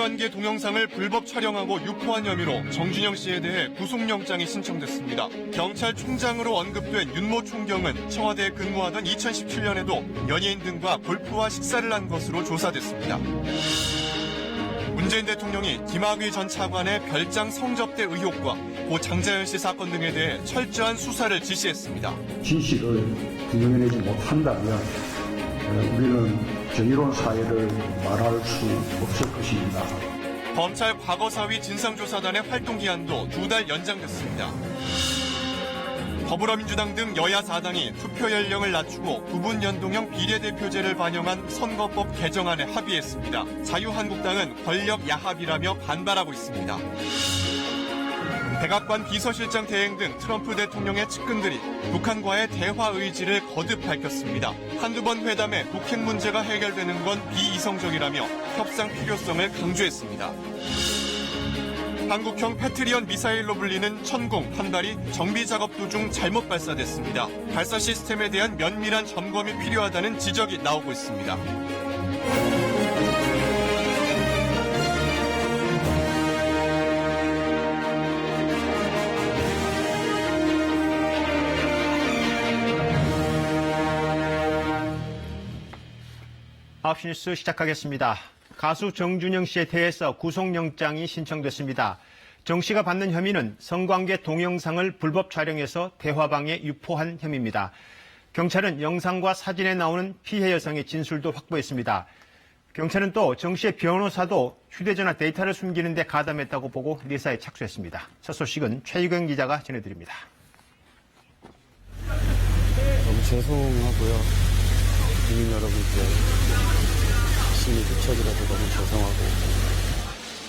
성관계 동영상을 불법 촬영하고 유포한 혐의로 정준영 씨에 대해 구속영장이 신청됐습니다. 경찰총장으로 언급된 윤모 총경은 청와대에 근무하던 2017년에도 연예인 등과 골프와 식사를 한 것으로 조사됐습니다. 문재인 대통령이 김학의 전 차관의 별장 성접대 의혹과 고 장자연 씨 사건 등에 대해 철저한 수사를 지시했습니다. 진실을 규명해내지 못한다면 우리는 정의로운 사회를 말할 수 없을 것입니다. 검찰 과거사위 진상조사단의 활동기한도 2달 연장됐습니다. 더불어민주당 등 여야 4당이 투표 연령을 낮추고 부분 연동형 비례대표제를 반영한 선거법 개정안에 합의했습니다. 자유한국당은 권력 야합이라며 반발하고 있습니다. 백악관 비서실장 대행 등 트럼프 대통령의 측근들이 북한과의 대화 의지를 거듭 밝혔습니다. 한두 번 회담에 북핵 문제가 해결되는 건 비이성적이라며 협상 필요성을 강조했습니다. 한국형 패트리언 미사일로 불리는 천공 한 발이 정비 작업 도중 잘못 발사됐습니다. 발사 시스템에 대한 면밀한 점검이 필요하다는 지적이 나오고 있습니다. 아홉시 뉴스 시작하겠습니다. 가수 정준영 씨에 대해서 구속영장이 신청됐습니다. 정 씨가 받는 혐의는 성관계 동영상을 불법 촬영해서 대화방에 유포한 혐의입니다. 경찰은 영상과 사진에 나오는 피해 여성의 진술도 확보했습니다. 경찰은 또 정 씨의 변호사도 휴대전화 데이터를 숨기는 데 가담했다고 보고 리사에 착수했습니다. 첫 소식은 최유경 기자가 전해드립니다. 너무 죄송하고요. 국민 여러분께 심히 부척이라도 너무 죄송하고.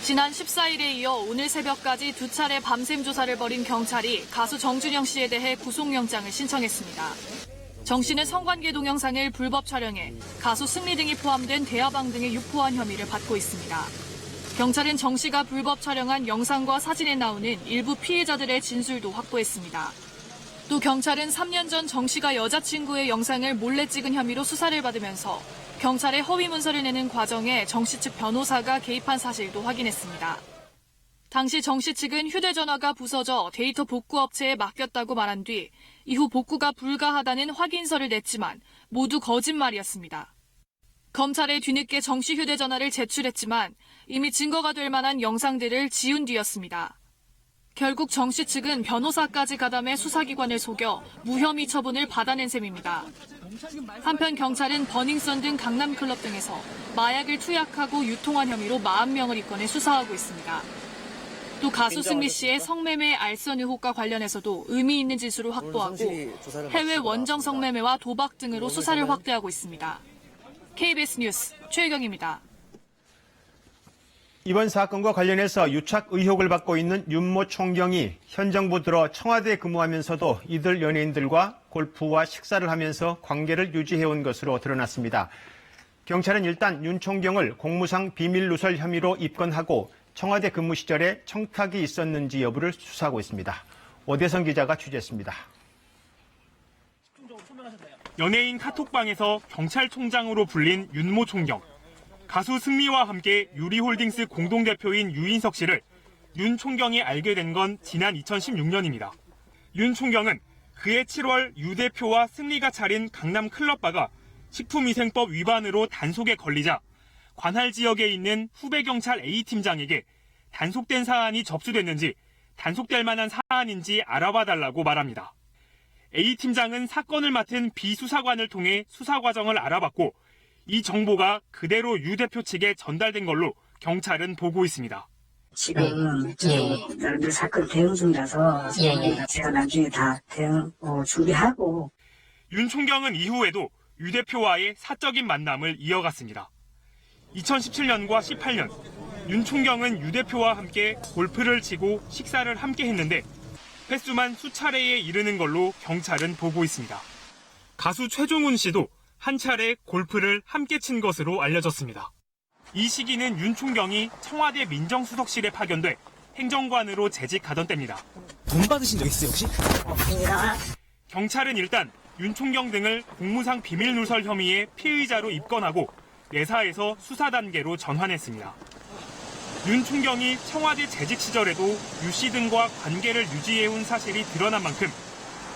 지난 14일에 이어 오늘 새벽까지 2차례 밤샘 조사를 벌인 경찰이 가수 정준영 씨에 대해 구속영장을 신청했습니다. 정 씨는 성관계 동영상을 불법 촬영해 가수 승리 등이 포함된 대화방 등에 유포한 혐의를 받고 있습니다. 경찰은 정 씨가 불법 촬영한 영상과 사진에 나오는 일부 피해자들의 진술도 확보했습니다. 또 경찰은 3년 전 정 씨가 여자친구의 영상을 몰래 찍은 혐의로 수사를 받으면서 경찰에 허위 문서를 내는 과정에 정 씨 측 변호사가 개입한 사실도 확인했습니다. 당시 정 씨 측은 휴대전화가 부서져 데이터 복구 업체에 맡겼다고 말한 뒤 이후 복구가 불가하다는 확인서를 냈지만 모두 거짓말이었습니다. 검찰에 뒤늦게 정 씨 휴대전화를 제출했지만 이미 증거가 될 만한 영상들을 지운 뒤였습니다. 결국 정 씨 측은 변호사까지 가담해 수사기관을 속여 무혐의 처분을 받아낸 셈입니다. 한편 경찰은 버닝썬 등 강남클럽 등에서 마약을 투약하고 유통한 혐의로 40명을 입건해 수사하고 있습니다. 또 가수 승리 씨의 성매매 알선 의혹과 관련해서도 의미 있는 진술을 확보하고 해외 원정 성매매와 도박 등으로 수사를 확대하고 있습니다. KBS 뉴스 최유경입니다. 이번 사건과 관련해서 유착 의혹을 받고 있는 윤모 총경이 현 정부 들어 청와대에 근무하면서도 이들 연예인들과 골프와 식사를 하면서 관계를 유지해온 것으로 드러났습니다. 경찰은 일단 윤 총경을 공무상 비밀 누설 혐의로 입건하고 청와대 근무 시절에 청탁이 있었는지 여부를 수사하고 있습니다. 오대성 기자가 취재했습니다. 연예인 카톡방에서 경찰총장으로 불린 윤모 총경. 가수 승리와 함께 유리홀딩스 공동대표인 유인석 씨를 윤 총경이 알게 된 건 지난 2016년입니다. 윤 총경은 그해 7월 유 대표와 승리가 차린 강남 클럽바가 식품위생법 위반으로 단속에 걸리자 관할 지역에 있는 후배 경찰 A팀장에게 단속된 사안이 접수됐는지 단속될 만한 사안인지 알아봐달라고 말합니다. A팀장은 사건을 맡은 B수사관을 통해 수사 과정을 알아봤고 이 정보가 그대로 유 대표 측에 전달된 걸로 경찰은 보고 있습니다. 지금 여러분들 사건 대응 중이라서 제가 나중에 다 대응 준비하고. 윤 총경은 이후에도 유 대표와의 사적인 만남을 이어갔습니다. 2017년과 18년 윤 총경은 유 대표와 함께 골프를 치고 식사를 함께 했는데 횟수만 수차례에 이르는 걸로 경찰은 보고 있습니다. 가수 최종훈 씨도 한 차례 골프를 함께 친 것으로 알려졌습니다. 이 시기는 윤 총경이 청와대 민정수석실에 파견돼 행정관으로 재직하던 때입니다. 돈 받으신 적 있어요, 혹시? 경찰은 일단 윤 총경 등을 공무상 비밀 누설 혐의의 피의자로 입건하고 내사에서 수사 단계로 전환했습니다. 윤 총경이 청와대 재직 시절에도 유 씨 등과 관계를 유지해온 사실이 드러난 만큼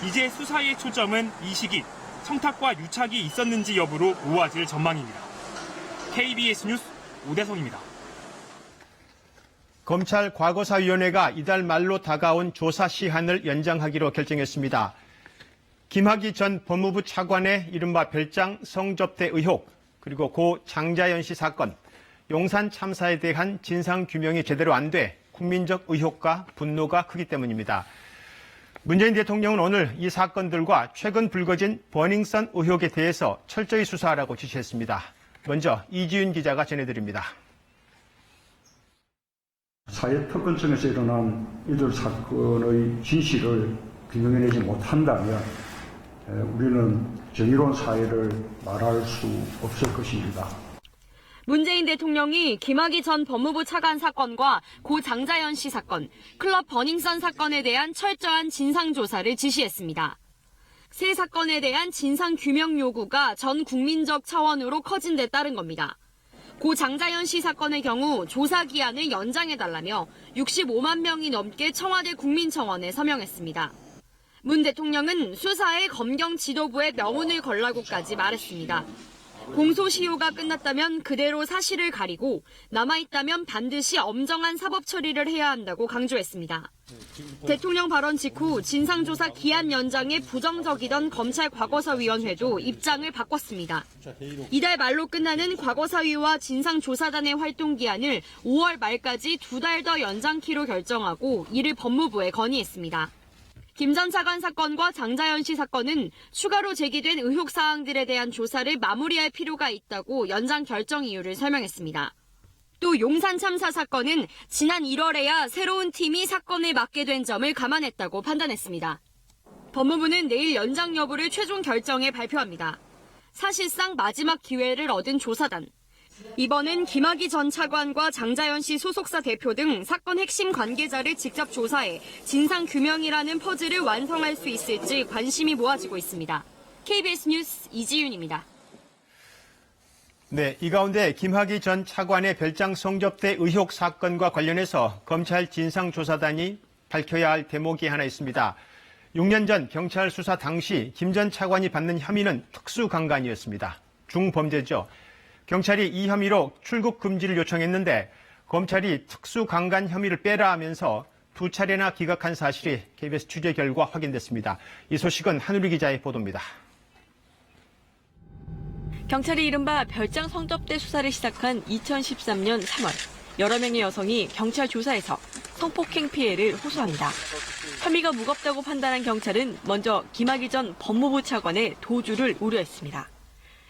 이제 수사의 초점은 이 시기 청탁과 유착이 있었는지 여부로 모아질 전망입니다. KBS 뉴스 오대성입니다. 검찰 과거사위원회가 이달 말로 다가온 조사 시한을 연장하기로 결정했습니다. 김학의 전 법무부 차관의 이른바 별장 성접대 의혹, 그리고 고 장자연 씨 사건, 용산 참사에 대한 진상규명이 제대로 안 돼 국민적 의혹과 분노가 크기 때문입니다. 문재인 대통령은 오늘 이 사건들과 최근 불거진 버닝썬 의혹에 대해서 철저히 수사하라고 지시했습니다. 먼저 이지윤 기자가 전해드립니다. 사회특권청에서 일어난 이들 사건의 진실을 규명해내지 못한다면 우리는 정의로운 사회를 말할 수 없을 것입니다. 문재인 대통령이 김학의 전 법무부 차관 사건과 고 장자연 씨 사건, 클럽 버닝썬 사건에 대한 철저한 진상조사를 지시했습니다. 세 사건에 대한 진상규명 요구가 전 국민적 차원으로 커진 데 따른 겁니다. 고 장자연 씨 사건의 경우 조사 기한을 연장해달라며 65만 명이 넘게 청와대 국민청원에 서명했습니다. 문 대통령은 수사에 검경 지도부의 명운을 걸라고까지 말했습니다. 공소시효가 끝났다면 그대로 사실을 가리고 남아있다면 반드시 엄정한 사법 처리를 해야 한다고 강조했습니다. 대통령 발언 직후 진상조사 기한 연장에 부정적이던 검찰 과거사위원회도 입장을 바꿨습니다. 이달 말로 끝나는 과거사위와 진상조사단의 활동 기한을 5월 말까지 2달 더 연장키로 결정하고 이를 법무부에 건의했습니다. 김 전 차관 사건과 장자연 씨 사건은 추가로 제기된 의혹 사항들에 대한 조사를 마무리할 필요가 있다고 연장 결정 이유를 설명했습니다. 또 용산 참사 사건은 지난 1월에야 새로운 팀이 사건을 맡게 된 점을 감안했다고 판단했습니다. 법무부는 내일 연장 여부를 최종 결정해 발표합니다. 사실상 마지막 기회를 얻은 조사단. 이번엔 김학의 전 차관과 장자연 씨 소속사 대표 등 사건 핵심 관계자를 직접 조사해 진상규명이라는 퍼즐을 완성할 수 있을지 관심이 모아지고 있습니다. KBS 뉴스 이지윤입니다. 네, 이 가운데 김학의 전 차관의 별장 성접대 의혹 사건과 관련해서 검찰 진상조사단이 밝혀야 할 대목이 하나 있습니다. 6년 전 경찰 수사 당시 김 전 차관이 받는 혐의는 특수강간이었습니다. 중범죄죠. 경찰이 이 혐의로 출국 금지를 요청했는데 검찰이 특수강간 혐의를 빼라 하면서 2차례나 기각한 사실이 KBS 취재 결과 확인됐습니다. 이 소식은 한우리 기자의 보도입니다. 경찰이 이른바 별장 성접대 수사를 시작한 2013년 3월, 여러 명의 여성이 경찰 조사에서 성폭행 피해를 호소합니다. 혐의가 무겁다고 판단한 경찰은 먼저 김학의 전 법무부 차관의 도주를 우려했습니다.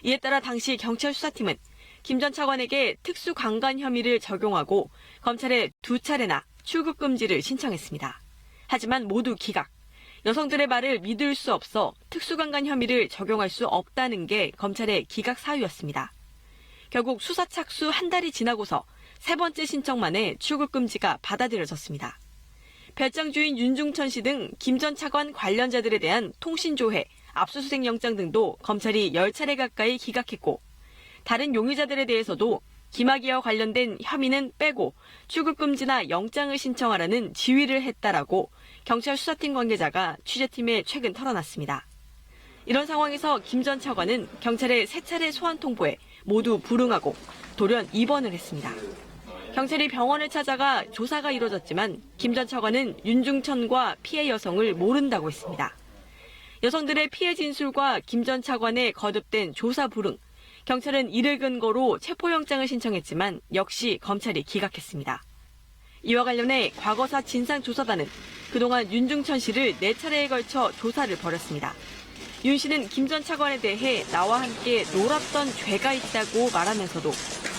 이에 따라 당시 경찰 수사팀은 김 전 차관에게 특수강간 혐의를 적용하고 검찰에 2차례나 출국 금지를 신청했습니다. 하지만 모두 기각. 여성들의 말을 믿을 수 없어 특수강간 혐의를 적용할 수 없다는 게 검찰의 기각 사유였습니다. 결국 수사 착수 한 달이 지나고서 세 번째 신청만에 출국 금지가 받아들여졌습니다. 별장 주인 윤중천 씨 등 김 전 차관 관련자들에 대한 통신조회, 압수수색 영장 등도 검찰이 10차례 가까이 기각했고 다른 용의자들에 대해서도 김학의와 관련된 혐의는 빼고 출국 금지나 영장을 신청하라는 지휘를 했다라고 경찰 수사팀 관계자가 취재팀에 최근 털어놨습니다. 이런 상황에서 김 전 차관은 경찰에 3차례 소환 통보에 모두 불응하고 돌연 입원을 했습니다. 경찰이 병원을 찾아가 조사가 이뤄졌지만 김 전 차관은 윤중천과 피해 여성을 모른다고 했습니다. 여성들의 피해 진술과 김 전 차관의 거듭된 조사 불응, 경찰은 이를 근거로 체포영장을 신청했지만 역시 검찰이 기각했습니다. 이와 관련해 과거사 진상조사단은 그동안 윤중천 씨를 4차례에 걸쳐 조사를 벌였습니다. 윤 씨는 김 전 차관에 대해 나와 함께 놀았던 죄가 있다고 말하면서도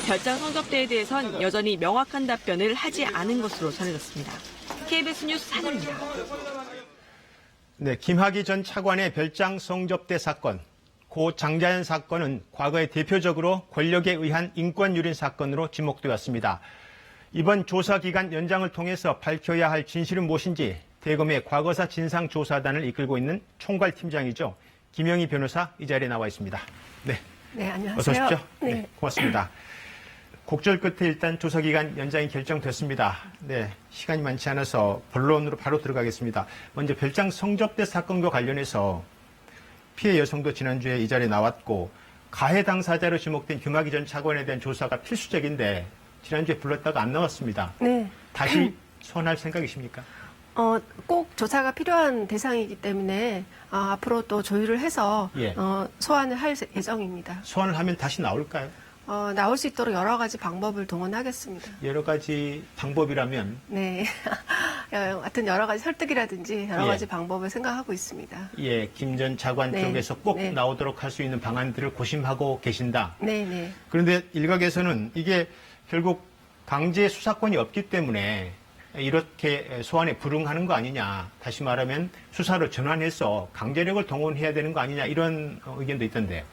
별장 성접대에 대해선 여전히 명확한 답변을 하지 않은 것으로 전해졌습니다. KBS 뉴스 한우입니다. 네, 김학의 전 차관의 별장 성접대 사건, 고 장자연 사건은 과거에 대표적으로 권력에 의한 인권유린 사건으로 지목되어 왔습니다. 이번 조사기간 연장을 통해서 밝혀야 할 진실은 무엇인지 대검의 과거사 진상조사단을 이끌고 있는 총괄팀장이죠. 김영희 변호사 이 자리에 나와 있습니다. 네, 네, 안녕하세요. 어서 오십시오. 네. 네, 고맙습니다. 곡절 끝에 일단 조사기간 연장이 결정됐습니다. 네, 시간이 많지 않아서 본론으로 바로 들어가겠습니다. 먼저 별장 성접대 사건과 관련해서 피해 여성도 지난주에 이 자리에 나왔고 가해 당사자로 지목된 김학의 전 차관에 대한 조사가 필수적인데 지난주에 불렀다가 안 나왔습니다. 네. 다시 소환할 생각이십니까? 꼭 조사가 필요한 대상이기 때문에 앞으로 또 조율을 해서 예. 소환을 할 예정입니다. 소환을 하면 다시 나올까요? 나올 수 있도록 여러 가지 방법을 동원하겠습니다. 여러 가지 방법이라면 네. 하여튼 여러 가지 설득이라든지 여러 예. 가지 방법을 생각하고 있습니다. 예, 김 전 차관 네. 쪽에서 꼭 네. 나오도록 할 수 있는 방안들을 고심하고 계신다. 네, 네. 그런데 일각에서는 이게 결국 강제 수사권이 없기 때문에 이렇게 소환에 불응하는 거 아니냐. 다시 말하면 수사로 전환해서 강제력을 동원해야 되는 거 아니냐. 이런 의견도 있던데요.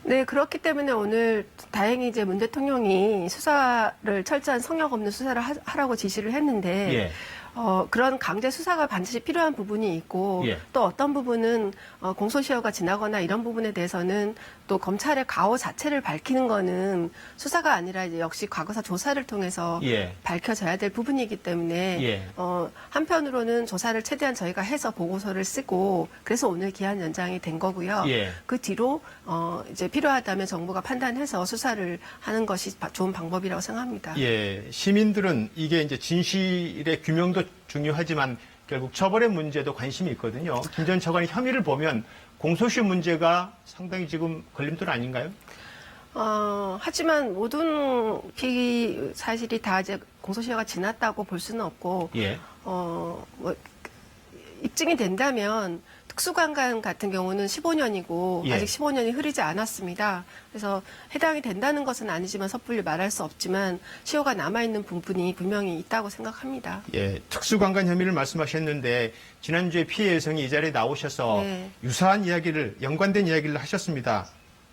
네, 그렇기 때문에 오늘 다행히 이제 문 대통령이 수사를 철저한 성역 없는 수사를 하라고 지시를 했는데 예. 그런 강제 수사가 반드시 필요한 부분이 있고 예. 또 어떤 부분은 공소시효가 지나거나 이런 부분에 대해서는 또 검찰의 가오 자체를 밝히는 거는 수사가 아니라 이제 역시 과거사 조사를 통해서 예. 밝혀져야 될 부분이기 때문에 예. 한편으로는 조사를 최대한 저희가 해서 보고서를 쓰고 그래서 오늘 기한 연장이 된 거고요. 예. 그 뒤로 이제 필요하다면 정부가 판단해서 수사를 하는 것이 좋은 방법이라고 생각합니다. 예, 시민들은 이게 이제 진실의 규명도 중요하지만 결국 처벌의 문제도 관심이 있거든요. 김 전 차관의 혐의를 보면 공소시효 문제가 상당히 지금 걸림돌 아닌가요? 하지만 모든 피의 사실이 다 이제 공소시효가 지났다고 볼 수는 없고, 예. 입증이 된다면 특수강간 같은 경우는 15년이고 예. 아직 15년이 흐르지 않았습니다. 그래서 해당이 된다는 것은 아니지만 섣불리 말할 수 없지만 시효가 남아있는 부분이 분명히 있다고 생각합니다. 예, 특수강간 혐의를 말씀하셨는데 지난주에 피해 여성이 이 자리에 나오셔서 네. 유사한 이야기를 연관된 이야기를 하셨습니다.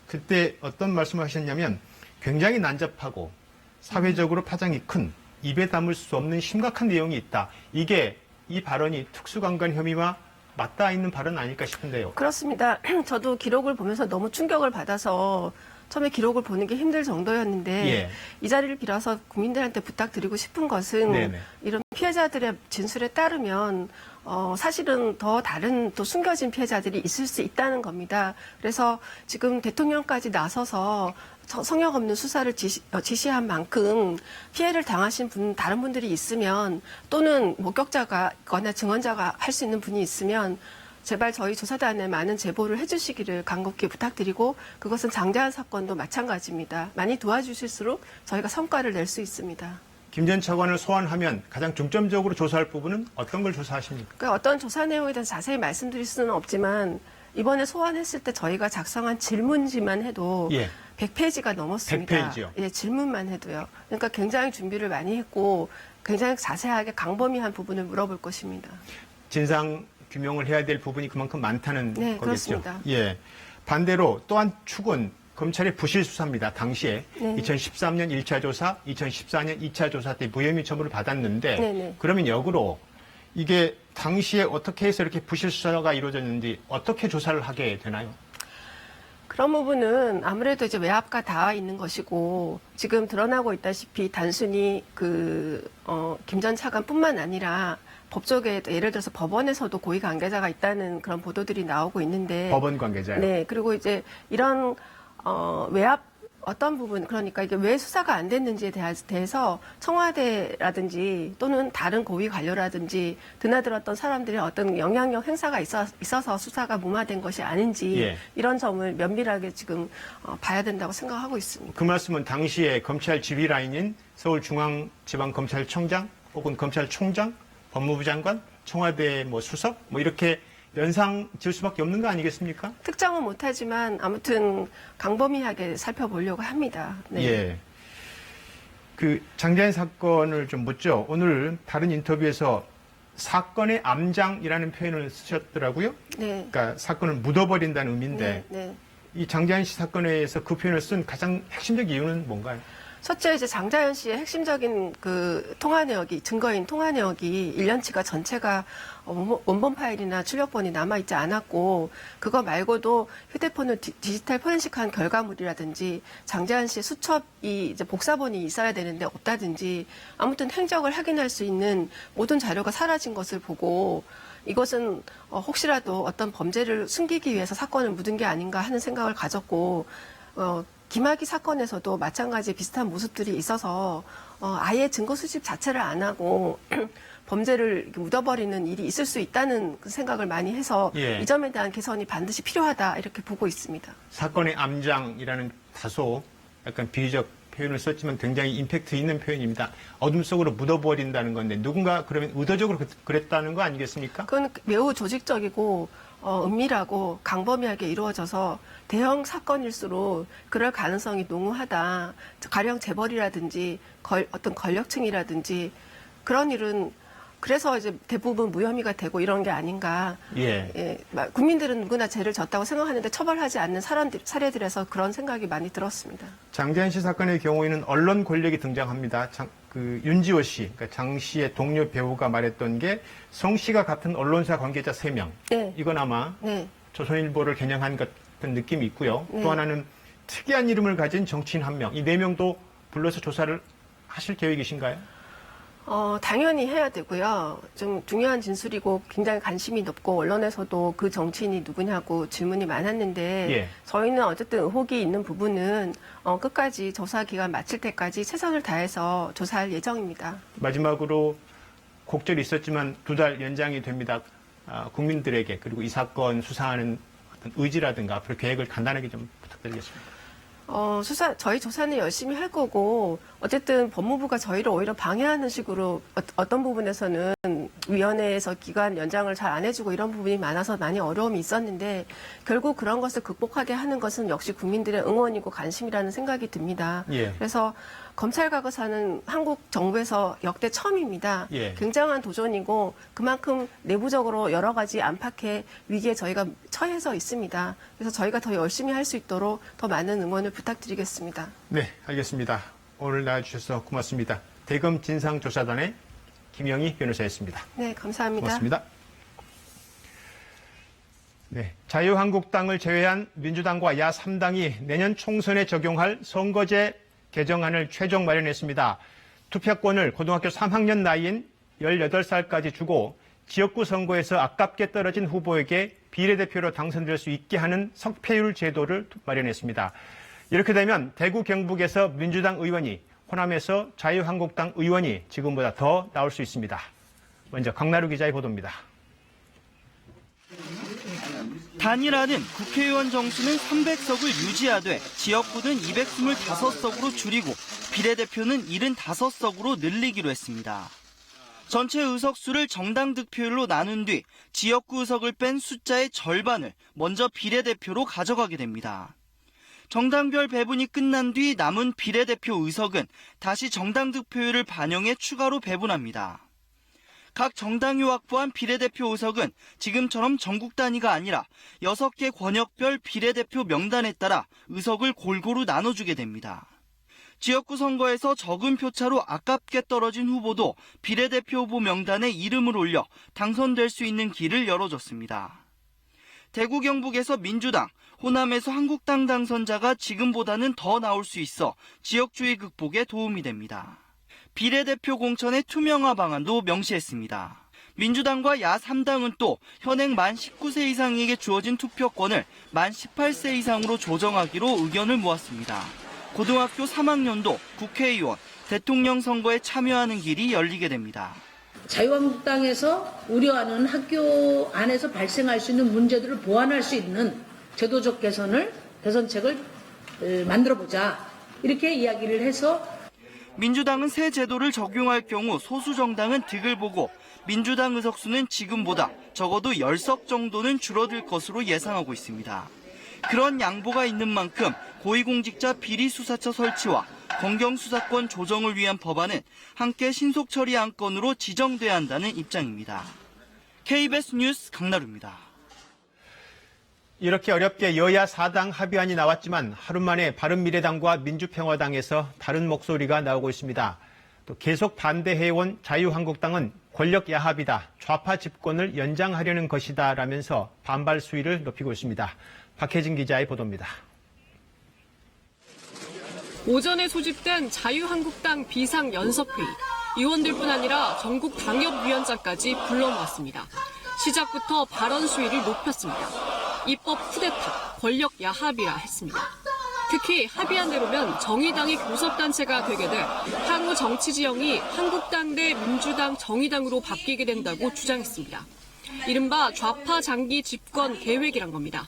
그때 어떤 말씀을 하셨냐면 굉장히 난잡하고 사회적으로 파장이 큰 입에 담을 수 없는 심각한 내용이 있다. 이게 이 발언이 특수강간 혐의와 맞닿아 있는 발언 아닐까 싶은데요. 그렇습니다. 저도 기록을 보면서 너무 충격을 받아서 처음에 기록을 보는 게 힘들 정도였는데 예. 이 자리를 빌어서 국민들한테 부탁드리고 싶은 것은 네네. 이런 피해자들의 진술에 따르면 사실은 더 다른 또 숨겨진 피해자들이 있을 수 있다는 겁니다. 그래서 지금 대통령까지 나서서 성역 없는 수사를 지시한 만큼 피해를 당하신 다른 분들이 있으면 또는 목격자가 있거나 증언자가 할 수 있는 분이 있으면 제발 저희 조사단에 많은 제보를 해주시기를 간곡히 부탁드리고 그것은 장자연 사건도 마찬가지입니다. 많이 도와주실수록 저희가 성과를 낼 수 있습니다. 김 전 차관을 소환하면 가장 중점적으로 조사할 부분은 어떤 걸 조사하십니까? 그러니까 어떤 조사 내용에 대해서 자세히 말씀드릴 수는 없지만 이번에 소환했을 때 저희가 작성한 질문지만 해도 예. 100페이지가 넘었습니다. 100페이지요? 예, 질문만 해도요. 그러니까 굉장히 준비를 많이 했고 굉장히 자세하게 강범위한 부분을 물어볼 것입니다. 진상 규명을 해야 될 부분이 그만큼 많다는 네, 거겠죠. 그렇습니다. 예. 반대로 또 한 축은 검찰의 부실 수사입니다. 당시에 네. 2013년 1차 조사, 2014년 2차 조사 때 무혐의 처분을 받았는데 네, 네. 그러면 역으로 이게 당시에 어떻게 해서 이렇게 부실 수사가 이루어졌는지 어떻게 조사를 하게 되나요? 그런 부분은 아무래도 이제 외압과 닿아 있는 것이고 지금 드러나고 있다시피 단순히 김 전 차관뿐만 아니라 법조계 예를 들어서 법원에서도 고위 관계자가 있다는 그런 보도들이 나오고 있는데 법원 관계자요. 네, 그리고 이제 이런 외압 어떤 부분 그러니까 이게 왜 수사가 안 됐는지에 대해서 청와대라든지 또는 다른 고위 관료라든지 드나들었던 사람들의 어떤 영향력 행사가 있어서 수사가 무마된 것이 아닌지 예. 이런 점을 면밀하게 지금 봐야 된다고 생각하고 있습니다. 그 말씀은 당시에 검찰 지휘 라인인 서울중앙지방검찰청장 혹은 검찰총장, 법무부 장관, 청와대 수석 이렇게 연상 지을 수밖에 없는 거 아니겠습니까? 특정은 못하지만 아무튼 강범위하게 살펴보려고 합니다. 네. 예. 그 장자연 사건을 좀 묻죠. 오늘 다른 인터뷰에서 사건의 암장이라는 표현을 쓰셨더라고요. 네. 그러니까 사건을 묻어버린다는 의미인데 네. 이 장자연 씨 사건에서 그 표현을 쓴 가장 핵심적 이유는 뭔가요? 첫째, 이제 장자연 씨의 핵심적인 그 통화 내역이, 증거인 통화 내역이 1년치가 전체가 원본 파일이나 출력본이 남아있지 않았고, 그거 말고도 휴대폰을 디지털 포렌식한 결과물이라든지, 장자연 씨의 수첩이 이제 복사본이 있어야 되는데 없다든지, 아무튼 행적을 확인할 수 있는 모든 자료가 사라진 것을 보고, 이것은 혹시라도 어떤 범죄를 숨기기 위해서 사건을 묻은 게 아닌가 하는 생각을 가졌고, 김학의 사건에서도 마찬가지 비슷한 모습들이 있어서 아예 증거 수집 자체를 안 하고 범죄를 이렇게 묻어버리는 일이 있을 수 있다는 그 생각을 많이 해서 예. 이 점에 대한 개선이 반드시 필요하다 이렇게 보고 있습니다. 사건의 암장이라는 다소 약간 비유적 표현을 썼지만 굉장히 임팩트 있는 표현입니다. 어둠 속으로 묻어버린다는 건데 누군가 그러면 의도적으로 그랬다는 거 아니겠습니까? 그건 매우 조직적이고 은밀하고 강범위하게 이루어져서 대형 사건일수록 그럴 가능성이 농후하다. 가령 재벌이라든지 어떤 권력층이라든지 그런 일은 그래서 이제 대부분 무혐의가 되고 이런 게 아닌가. 예. 국민들은 누구나 죄를 졌다고 생각하는데 처벌하지 않는 사례들에서 그런 생각이 많이 들었습니다. 장자연 씨 사건의 경우에는 언론 권력이 등장합니다. 윤지호 씨, 그러니까 장 씨의 동료 배우가 말했던 게 성 씨가 같은 언론사 관계자 3명. 네. 이건 아마 네. 조선일보를 겨냥한 같은 느낌이 있고요. 네. 또 하나는 특이한 이름을 가진 정치인 1명. 이 4명도 불러서 조사를 하실 계획이신가요? 당연히 해야 되고요. 좀 중요한 진술이고 굉장히 관심이 높고 언론에서도 그 정치인이 누구냐고 질문이 많았는데 예. 저희는 어쨌든 의혹이 있는 부분은 끝까지 조사 기간 마칠 때까지 최선을 다해서 조사할 예정입니다. 마지막으로 곡절이 있었지만 2달 연장이 됩니다. 국민들에게 그리고 이 사건 수사하는 어떤 의지라든가 앞으로 계획을 간단하게 좀 부탁드리겠습니다. 저희 조사는 열심히 할 거고, 어쨌든 법무부가 저희를 오히려 방해하는 식으로 어떤 부분에서는 위원회에서 기간 연장을 잘 안 해주고 이런 부분이 많아서 많이 어려움이 있었는데, 결국 그런 것을 극복하게 하는 것은 역시 국민들의 응원이고 관심이라는 생각이 듭니다. 예. 그래서 검찰 과거사는 한국 정부에서 역대 처음입니다. 예. 굉장한 도전이고 그만큼 내부적으로 여러 가지 안팎의 위기에 저희가 처해서 있습니다. 그래서 저희가 더 열심히 할 수 있도록 더 많은 응원을 부탁드리겠습니다. 네, 알겠습니다. 오늘 나와주셔서 고맙습니다. 대검 진상조사단의 김영희 변호사였습니다. 네, 감사합니다. 고맙습니다. 네, 자유한국당을 제외한 민주당과 야3당이 내년 총선에 적용할 선거제 개정안을 최종 마련했습니다. 투표권을 고등학교 3학년 나이인 18살까지 주고 지역구 선거에서 아깝게 떨어진 후보에게 비례대표로 당선될 수 있게 하는 석패율 제도를 마련했습니다. 이렇게 되면 대구 경북에서 민주당 의원이, 호남에서 자유한국당 의원이 지금보다 더 나올 수 있습니다. 먼저 강나루 기자의 보도입니다. 단일화는 국회의원 정수는 300석을 유지하되 지역구는 225석으로 줄이고 비례대표는 75석으로 늘리기로 했습니다. 전체 의석수를 정당 득표율로 나눈 뒤 지역구 의석을 뺀 숫자의 절반을 먼저 비례대표로 가져가게 됩니다. 정당별 배분이 끝난 뒤 남은 비례대표 의석은 다시 정당 득표율을 반영해 추가로 배분합니다. 각 정당이 확보한 비례대표 의석은 지금처럼 전국 단위가 아니라 6개 권역별 비례대표 명단에 따라 의석을 골고루 나눠주게 됩니다. 지역구 선거에서 적은 표차로 아깝게 떨어진 후보도 비례대표 후보 명단에 이름을 올려 당선될 수 있는 길을 열어줬습니다. 대구 경북에서 민주당, 호남에서 한국당 당선자가 지금보다는 더 나올 수 있어 지역주의 극복에 도움이 됩니다. 비례대표 공천의 투명화 방안도 명시했습니다. 민주당과 야3당은 또 현행 만 19세 이상에게 주어진 투표권을 만 18세 이상으로 조정하기로 의견을 모았습니다. 고등학교 3학년도 국회의원, 대통령 선거에 참여하는 길이 열리게 됩니다. 자유한국당에서 우려하는 학교 안에서 발생할 수 있는 문제들을 보완할 수 있는 제도적 개선책을 만들어보자. 이렇게 이야기를 해서 민주당은 새 제도를 적용할 경우 소수 정당은 득을 보고 민주당 의석수는 지금보다 적어도 10석 정도는 줄어들 것으로 예상하고 있습니다. 그런 양보가 있는 만큼 고위공직자 비리수사처 설치와 검경수사권 조정을 위한 법안은 함께 신속 처리 안건으로 지정돼야 한다는 입장입니다. KBS 뉴스 강나루입니다. 이렇게 어렵게 여야 4당 합의안이 나왔지만 하루 만에 바른미래당과 민주평화당에서 다른 목소리가 나오고 있습니다. 또 계속 반대해온 자유한국당은 권력 야합이다, 좌파 집권을 연장하려는 것이다 라면서 반발 수위를 높이고 있습니다. 박혜진 기자의 보도입니다. 오전에 소집된 자유한국당 비상연석회의. 의원들뿐 아니라 전국 당협위원장까지 불러 모았습니다. 시작부터 발언 수위를 높였습니다. 입법 쿠데타, 권력 야합이라 했습니다. 특히 합의안대로면 정의당이 교섭단체가 되게 돼 향후 정치 지형이 한국당 대 민주당, 정의당으로 바뀌게 된다고 주장했습니다. 이른바 좌파 장기 집권 계획이란 겁니다.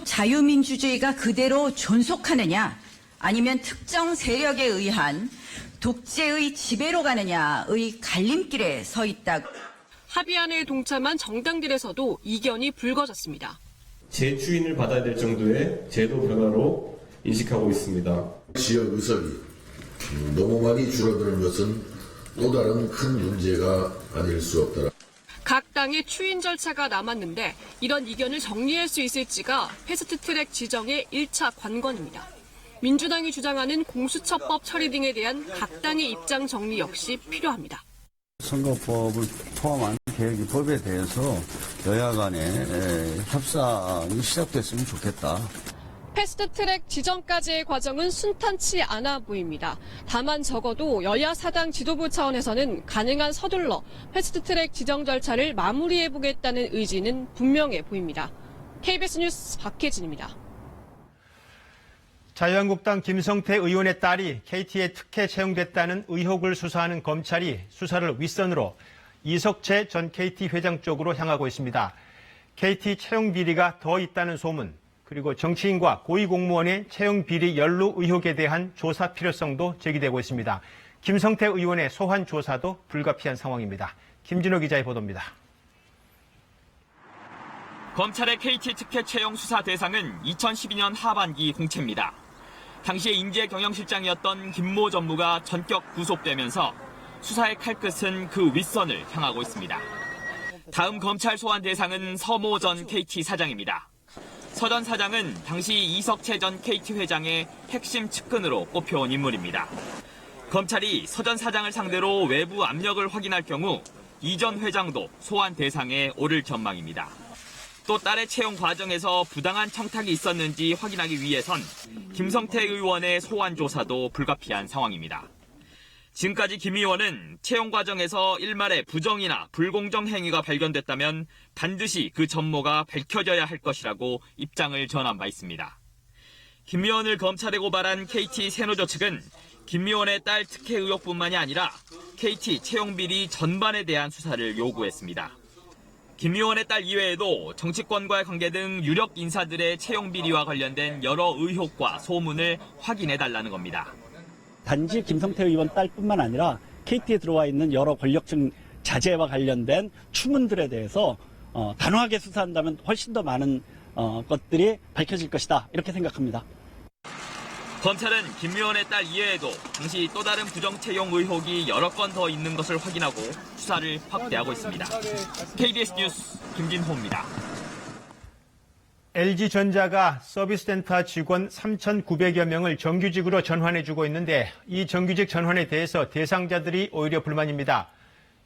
자유민주주의가 그대로 존속하느냐 아니면 특정 세력에 의한 독재의 지배로 가느냐의 갈림길에 서 있다. 합의안에 동참한 정당들에서도 이견이 불거졌습니다. 재추인을 받아야 될 정도의 제도 변화로 인식하고 있습니다. 지역 의석이 너무 많이 줄어드는 것은 또 다른 큰 문제가 아닐 수 없다. 각 당의 추인 절차가 남았는데 이런 이견을 정리할 수 있을지가 패스트트랙 지정의 1차 관건입니다. 민주당이 주장하는 공수처법 처리 등에 대한 각 당의 입장 정리 역시 필요합니다. 선거법을 포함한 계획 법에 대해서 여야 간의 협상이 시작됐으면 좋겠다. 패스트트랙 지정까지의 과정은 순탄치 않아 보입니다. 다만 적어도 여야 사당 지도부 차원에서는 가능한 서둘러 패스트트랙 지정 절차를 마무리해보겠다는 의지는 분명해 보입니다. KBS 뉴스 박혜진입니다. 자유한국당 김성태 의원의 딸이 KT에 특혜 채용됐다는 의혹을 수사하는 검찰이 수사를 윗선으로 이석채 전 KT 회장 쪽으로 향하고 있습니다. KT 채용 비리가 더 있다는 소문, 그리고 정치인과 고위공무원의 채용 비리 연루 의혹에 대한 조사 필요성도 제기되고 있습니다. 김성태 의원의 소환 조사도 불가피한 상황입니다. 김진호 기자의 보도입니다. 검찰의 KT 특혜 채용 수사 대상은 2012년 하반기 공채입니다. 당시에 인재경영실장이었던 김모 전무가 전격 구속되면서 수사의 칼끝은 그 윗선을 향하고 있습니다. 다음 검찰 소환 대상은 서모 전 KT 사장입니다. 서 전 사장은 당시 이석채 전 KT 회장의 핵심 측근으로 꼽혀온 인물입니다. 검찰이 서 전 사장을 상대로 외부 압력을 확인할 경우 이 전 회장도 소환 대상에 오를 전망입니다. 또 딸의 채용 과정에서 부당한 청탁이 있었는지 확인하기 위해선 김성태 의원의 소환 조사도 불가피한 상황입니다. 지금까지 김 의원은 채용 과정에서 일말의 부정이나 불공정 행위가 발견됐다면 반드시 그 전모가 밝혀져야 할 것이라고 입장을 전한 바 있습니다. 김 의원을 검찰에 고발한 KT 세노조 측은 김 의원의 딸 특혜 의혹뿐만이 아니라 KT 채용 비리 전반에 대한 수사를 요구했습니다. 김 의원의 딸 이외에도 정치권과의 관계 등 유력 인사들의 채용 비리와 관련된 여러 의혹과 소문을 확인해달라는 겁니다. 단지 김성태 의원 딸뿐만 아니라 KT에 들어와 있는 여러 권력층 자제와 관련된 추문들에 대해서 단호하게 수사한다면 훨씬 더 많은 것들이 밝혀질 것이다, 이렇게 생각합니다. 검찰은 김 의원의 딸 이외에도 당시 또 다른 부정 채용 의혹이 여러 건 더 있는 것을 확인하고 수사를 확대하고 있습니다. KBS 뉴스 김진호입니다. LG전자가 서비스센터 직원 3,900여 명을 정규직으로 전환해주고 있는데 이 정규직 전환에 대해서 대상자들이 오히려 불만입니다.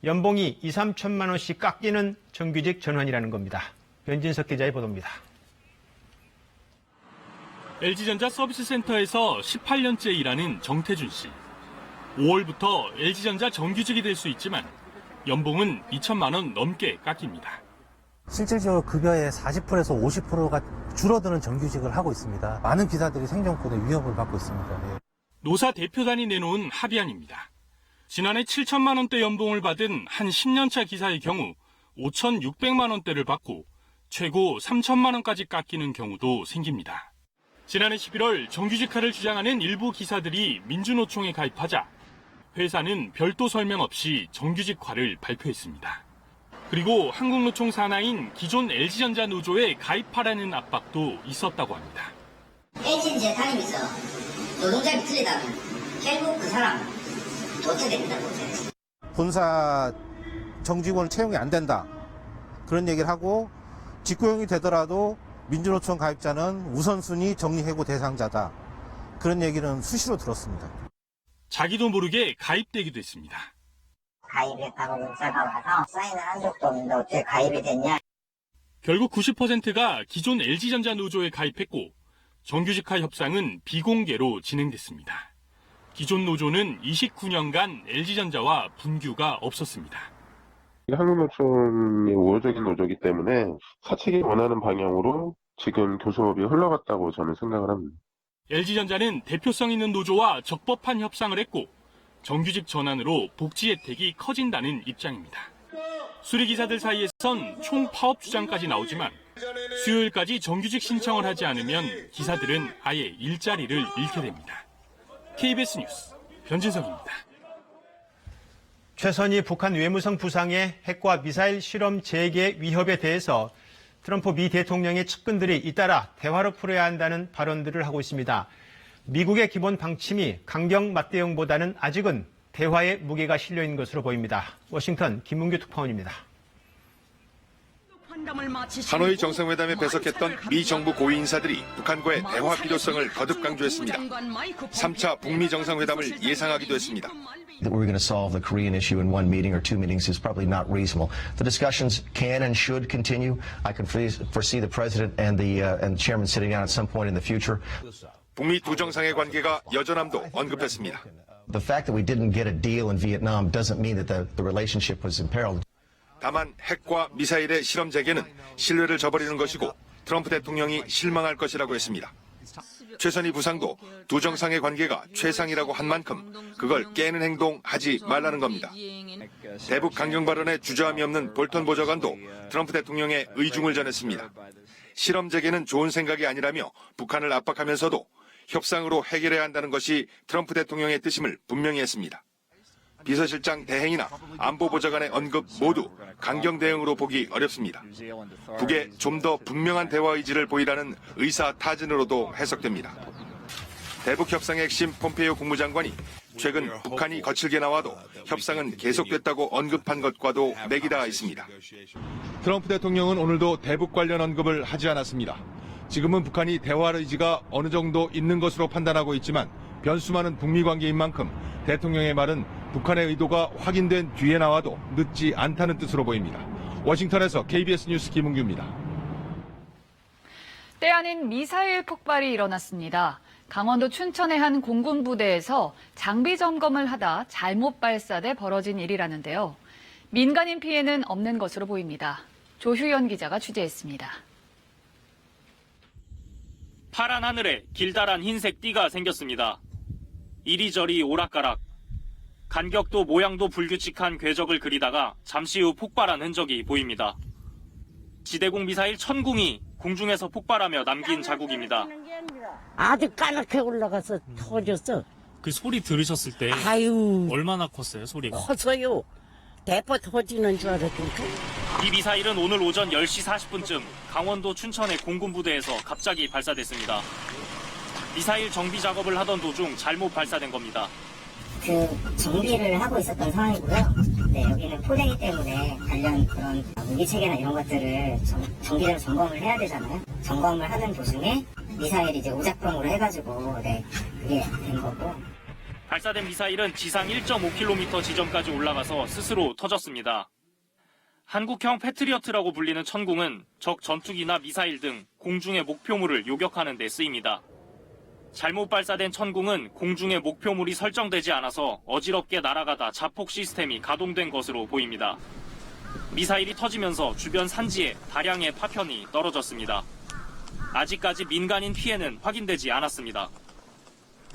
연봉이 2, 3천만 원씩 깎이는 정규직 전환이라는 겁니다. 변진석 기자의 보도입니다. LG전자 서비스센터에서 18년째 일하는 정태준 씨. 5월부터 LG전자 정규직이 될 수 있지만 연봉은 2천만 원 넘게 깎입니다. 실질적으로 급여의 40%에서 50%가 줄어드는 정규직을 하고 있습니다. 많은 기사들이 생존권의 위협을 받고 있습니다. 네. 노사 대표단이 내놓은 합의안입니다. 지난해 7천만 원대 연봉을 받은 한 10년차 기사의 경우 5,600만 원대를 받고 최고 3천만 원까지 깎이는 경우도 생깁니다. 지난해 11월 정규직화를 주장하는 일부 기사들이 민주노총에 가입하자 회사는 별도 설명 없이 정규직화를 발표했습니다. 그리고 한국노총 산하인 기존 LG전자 노조에 가입하라는 압박도 있었다고 합니다. LG전자 다니면서 노동자가 틀리다면 결국 그 사람 도태됩니다. 본사 정직원을 채용이 안 된다, 그런 얘기를 하고 직고용이 되더라도 민주노총 가입자는 우선순위 정리해고 대상자다. 그런 얘기는 수시로 들었습니다. 자기도 모르게 가입되기도 했습니다. 가입했다고 문자가 와서 사인을 한 적도 없는데 어떻게 가입이 됐냐. 결국 90%가 기존 LG전자 노조에 가입했고 정규직화 협상은 비공개로 진행됐습니다. 기존 노조는 29년간 LG전자와 분규가 없었습니다. 한국노총의 우호적인 노조이기 때문에 사측이 원하는 방향으로 지금 교섭이 흘러갔다고 저는 생각을 합니다. LG전자는 대표성 있는 노조와 적법한 협상을 했고 정규직 전환으로 복지 혜택이 커진다는 입장입니다. 수리기사들 사이에선 총 파업 주장까지 나오지만 수요일까지 정규직 신청을 하지 않으면 기사들은 아예 일자리를 잃게 됩니다. KBS 뉴스 변진석입니다. 최선희 북한 외무성 부상의 핵과 미사일 실험 재개 위협에 대해서 트럼프 미 대통령의 측근들이 잇따라 대화로 풀어야 한다는 발언들을 하고 있습니다. 미국의 기본 방침이 강경 맞대응보다는 아직은 대화의 무게가 실려 있는 것으로 보입니다. 워싱턴 김문규 특파원입니다. 하노이 정상회담에 배석했던 미 정부 고위 인사들이 북한과의 대화 필요성을 거듭 강조했습니다. 3차 북미 정상회담을 예상하기도 했습니다. That we're going to solve the Korean issue in one meeting or two meetings is probably not reasonable. The discussions can and should continue. I can foresee the president and the chairman sitting down at some point in the future. 북미 두 정상의 관계가 여전함도 언급했습니다. The fact that we didn't get a deal in Vietnam doesn't mean that the relationship was imperiled. 다만 핵과 미사일의 실험 재개는 신뢰를 저버리는 것이고 트럼프 대통령이 실망할 것이라고 했습니다. 최선희 부상도 두 정상의 관계가 최상이라고 한 만큼 그걸 깨는 행동 하지 말라는 겁니다. 대북 강경 발언에 주저함이 없는 볼턴 보좌관도 트럼프 대통령의 의중을 전했습니다. 실험 재개는 좋은 생각이 아니라며 북한을 압박하면서도 협상으로 해결해야 한다는 것이 트럼프 대통령의 뜻임을 분명히 했습니다. 비서실장 대행이나 안보보좌관의 언급 모두 강경 대응으로 보기 어렵습니다. 북에 좀 더 분명한 대화 의지를 보이라는 의사 타진으로도 해석됩니다. 대북 협상의 핵심 폼페이오 국무장관이 최근 북한이 거칠게 나와도 협상은 계속됐다고 언급한 것과도 맥이 닿아 있습니다. 트럼프 대통령은 오늘도 대북 관련 언급을 하지 않았습니다. 지금은 북한이 대화 의지가 어느 정도 있는 것으로 판단하고 있지만 변수 많은 북미 관계인 만큼 대통령의 말은 북한의 의도가 확인된 뒤에 나와도 늦지 않다는 뜻으로 보입니다. 워싱턴에서 KBS 뉴스 김은규입니다. 때 아닌 미사일 폭발이 일어났습니다. 강원도 춘천의 한 공군부대에서 장비 점검을 하다 잘못 발사돼 벌어진 일이라는데요. 민간인 피해는 없는 것으로 보입니다. 조휴연 기자가 취재했습니다. 파란 하늘에 길다란 흰색 띠가 생겼습니다. 이리저리 오락가락. 간격도 모양도 불규칙한 궤적을 그리다가 잠시 후 폭발한 흔적이 보입니다. 지대공 미사일 천궁이 공중에서 폭발하며 남긴 자국입니다. 아주 까맣게 올라가서 터졌어. 그 소리 들으셨을 때 얼마나 컸어요, 소리가? 커서요. 대포 터지는 줄 알았으니까. 이 미사일은 오늘 오전 10시 40분쯤 강원도 춘천의 공군부대에서 갑자기 발사됐습니다. 미사일 정비 작업을 하던 도중 잘못 발사된 겁니다. 정비를 하고 있었던 상황이고요. 네, 여기는 포대기 때문에 관련 그런 무기체계나 이런 것들을 정기적으로 점검을 해야 되잖아요. 점검을 하는 도중에 미사일이 이제 오작동으로 해가지고 그게 된 거고. 발사된 미사일은 지상 1.5km 지점까지 올라가서 스스로 터졌습니다. 한국형 패트리어트라고 불리는 천궁은 적 전투기나 미사일 등 공중의 목표물을 요격하는 데 쓰입니다. 잘못 발사된 천궁은 공중에 목표물이 설정되지 않아서 어지럽게 날아가다 자폭 시스템이 가동된 것으로 보입니다. 미사일이 터지면서 주변 산지에 다량의 파편이 떨어졌습니다. 아직까지 민간인 피해는 확인되지 않았습니다.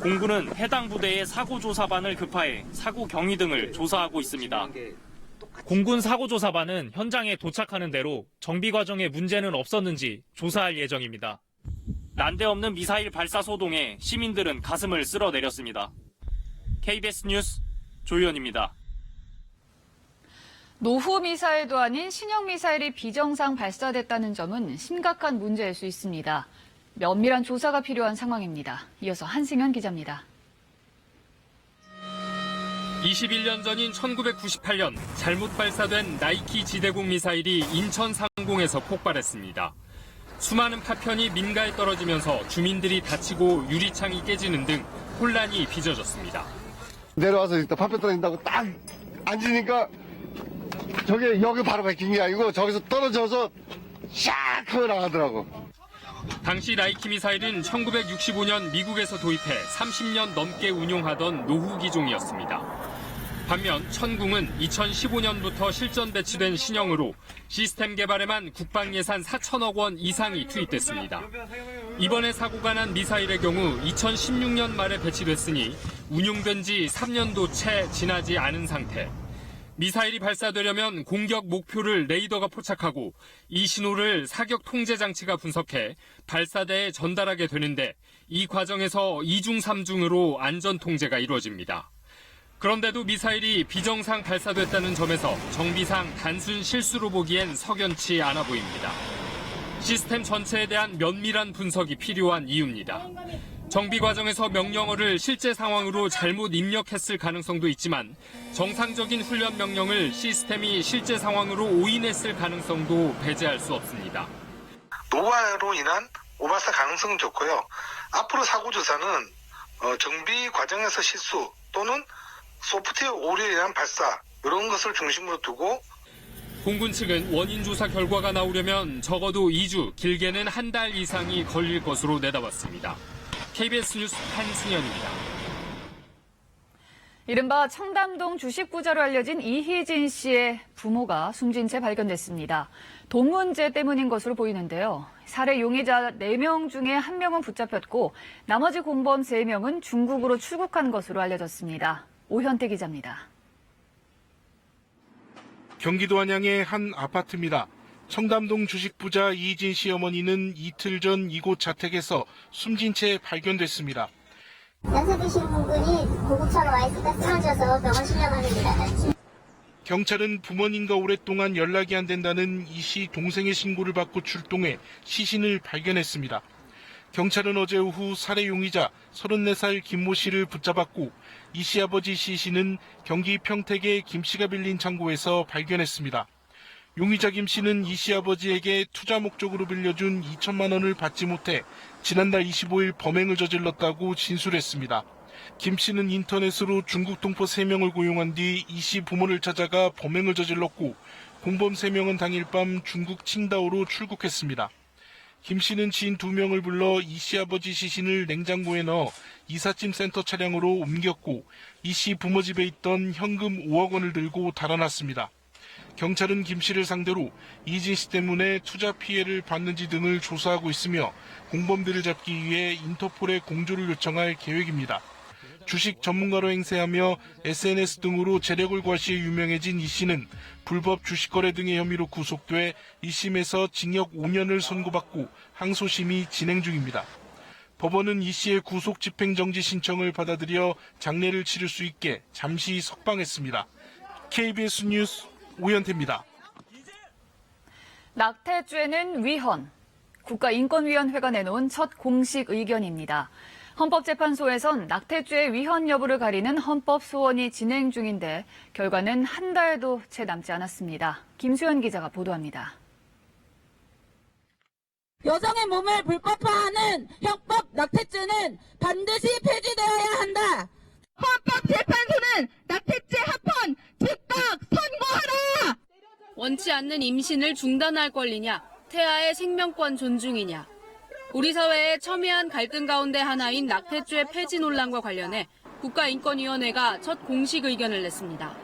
공군은 해당 부대의 사고조사반을 급파해 사고 경위 등을 조사하고 있습니다. 공군 사고조사반은 현장에 도착하는 대로 정비 과정에 문제는 없었는지 조사할 예정입니다. 난데없는 미사일 발사 소동에 시민들은 가슴을 쓸어내렸습니다. KBS 뉴스 조희연입니다. 노후 미사일도 아닌 신형 미사일이 비정상 발사됐다는 점은 심각한 문제일 수 있습니다. 면밀한 조사가 필요한 상황입니다. 이어서 한승현 기자입니다. 21년 전인 1998년 잘못 발사된 나이키 지대공 미사일이 인천 상공에서 폭발했습니다. 수많은 파편이 민가에 떨어지면서 주민들이 다치고 유리창이 깨지는 등 혼란이 빚어졌습니다. 내려와서 일단 파편 떨어진다고 딱 앉으니까 저게 여기 바로 박힌 게 아니고 저기서 떨어져서 샥 하고 나가더라고. 당시 라이키 미사일은 1965년 미국에서 도입해 30년 넘게 운용하던 노후 기종이었습니다. 반면 천궁은 2015년부터 실전 배치된 신형으로 시스템 개발에만 국방 예산 4천억 원 이상이 투입됐습니다. 이번에 사고가 난 미사일의 경우 2016년 말에 배치됐으니 운용된 지 3년도 채 지나지 않은 상태. 미사일이 발사되려면 공격 목표를 레이더가 포착하고 이 신호를 사격 통제 장치가 분석해 발사대에 전달하게 되는데 이 과정에서 2중 3중으로 안전 통제가 이루어집니다. 그런데도 미사일이 비정상 발사됐다는 점에서 정비상 단순 실수로 보기엔 석연치 않아 보입니다. 시스템 전체에 대한 면밀한 분석이 필요한 이유입니다. 정비 과정에서 명령어를 실제 상황으로 잘못 입력했을 가능성도 있지만 정상적인 훈련 명령을 시스템이 실제 상황으로 오인했을 가능성도 배제할 수 없습니다. 노화로 인한 오발사 가능성은 좋고요. 앞으로 사고 조사는 정비 과정에서 실수 또는 소프트웨어 오류에 의한 발사 이런 것을 중심으로 두고 공군 측은 원인 조사 결과가 나오려면 적어도 2주, 길게는 한 달 이상이 걸릴 것으로 내다봤습니다. KBS 뉴스 한승현입니다. 이른바 청담동 주식 부자로 알려진 이희진 씨의 부모가 숨진 채 발견됐습니다. 돈 문제 때문인 것으로 보이는데요. 살해 용의자 4명 중에 1명은 붙잡혔고 나머지 공범 3명은 중국으로 출국한 것으로 알려졌습니다. 오현태 기자입니다. 경기도 안양의 한 아파트입니다. 청담동 주식부자 이희진 씨 어머니는 이틀 전 이곳 자택에서 숨진 채 발견됐습니다. 연세 드신 분들이 구급차가 와 있으니까 쓰러져서 병원 실려가는 경찰은 부모님과 오랫동안 연락이 안 된다는 이 씨 동생의 신고를 받고 출동해 시신을 발견했습니다. 경찰은 어제 오후 살해 용의자 34살 김모 씨를 붙잡았고 이 씨 아버지 시 씨는 경기 평택의 김 씨가 빌린 창고에서 발견했습니다. 용의자 김 씨는 이 씨 아버지에게 투자 목적으로 빌려준 2천만 원을 받지 못해 지난달 25일 범행을 저질렀다고 진술했습니다. 김 씨는 인터넷으로 중국 동포 3명을 고용한 뒤 이 씨 부모를 찾아가 범행을 저질렀고 공범 3명은 당일 밤 중국 칭다오로 출국했습니다. 김 씨는 지인 2명을 불러 이 씨 아버지 시신을 냉장고에 넣어 이삿짐 센터 차량으로 옮겼고 이 씨 부모 집에 있던 현금 5억 원을 들고 달아났습니다. 경찰은 김 씨를 상대로 이진 씨 때문에 투자 피해를 받는지 등을 조사하고 있으며 공범들을 잡기 위해 인터폴에 공조를 요청할 계획입니다. 주식 전문가로 행세하며 SNS 등으로 재력을 과시해 유명해진 이 씨는 불법 주식 거래 등의 혐의로 구속돼 1심에서 징역 5년을 선고받고 항소심이 진행 중입니다. 법원은 이 씨의 구속 집행정지 신청을 받아들여 장례를 치를 수 있게 잠시 석방했습니다. KBS 뉴스 오현태입니다. 낙태죄는 위헌. 국가인권위원회가 내놓은 첫 공식 의견입니다. 헌법재판소에선 낙태죄의 위헌 여부를 가리는 헌법 소원이 진행 중인데 결과는 한 달도 채 남지 않았습니다. 김수현 기자가 보도합니다. 여성의 몸을 불법화하는 형법 낙태죄는 반드시 폐지되어야 한다. 헌법재판소는 낙태죄 합헌 즉각 선고하라. 원치 않는 임신을 중단할 권리냐, 태아의 생명권 존중이냐. 우리 사회의 첨예한 갈등 가운데 하나인 낙태죄 폐지 논란과 관련해 국가인권위원회가 첫 공식 의견을 냈습니다.